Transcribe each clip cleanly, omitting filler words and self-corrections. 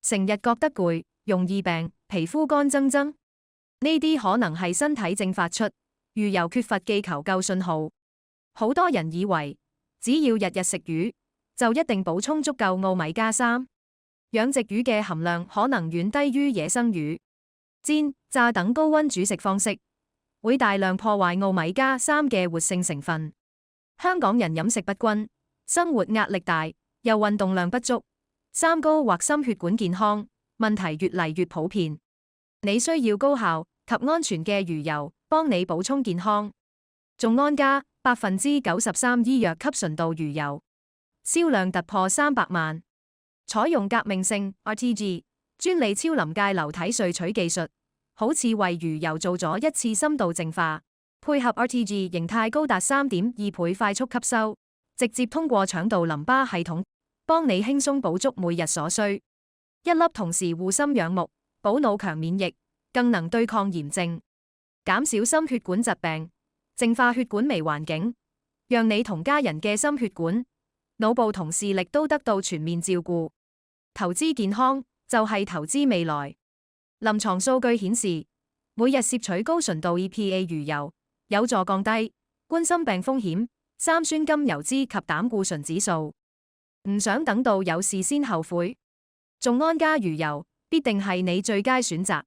成日覺得攰，容易病，皮膚乾爭爭，呢啲可能係身體正發出魚油缺乏嘅求救信號。好多人以為只要日日食魚，就一定補充足夠奧米加3。養殖魚嘅含量可能遠低於野生魚，煎、炸等高溫煮食方式會大量破壞奧米加3嘅活性成分。香港人飲食不均，生活壓力大，又運動量不足，三高或心血管健康問題越嚟越普遍。你需要高效及安全嘅魚油幫你補充健康。眾安家93%醫藥級純度魚油銷量突破300萬，採用革命性 RTG 專利超臨界流體萃取技術，好似為魚油做咗一次深度淨化，配合 RTG 形態高達3.2倍快速吸收，直接通過腸道淋巴系統，幫你輕鬆補足每日所需。一粒同時護心養目，補腦強免疫，更能對抗炎症，減少心血管疾病，淨化血管微環境，讓你同家人嘅心血管、腦部同視力都得到全面照顧。投資健康就係投資未來。臨床數據顯示，每日攝取高純度 EPA 魚油有助降低冠心病風險、三酸甘油脂及膽固醇指數。唔想等到有事先後悔，眾安家魚油必定係你最佳選擇。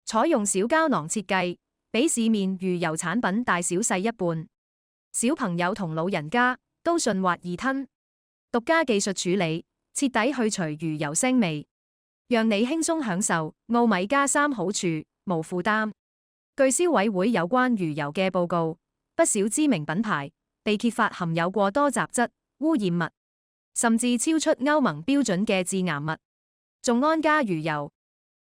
採用小膠囊設計，比市面魚油產品大小細一半，小朋友同老人家都順滑易吞。獨家技術處理，徹底去除魚油腥味，讓你輕鬆享受奧米加3好處，無負擔。據消委會有關魚油嘅報告，不少知名品牌被揭發含有過多雜質、污染物，甚至超出歐盟標準嘅致癌物。眾安家魚油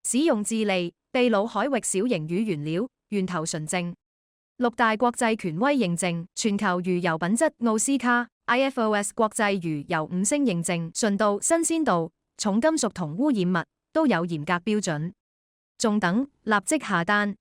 使用智利、秘魯海域小型魚原料，源頭純正，6大國際權威認證，全球魚油品質奧斯卡 IFOS 國際魚油5星認證，純度、新鮮度、重金屬同污染物都有嚴格標準。仲等？立即下單！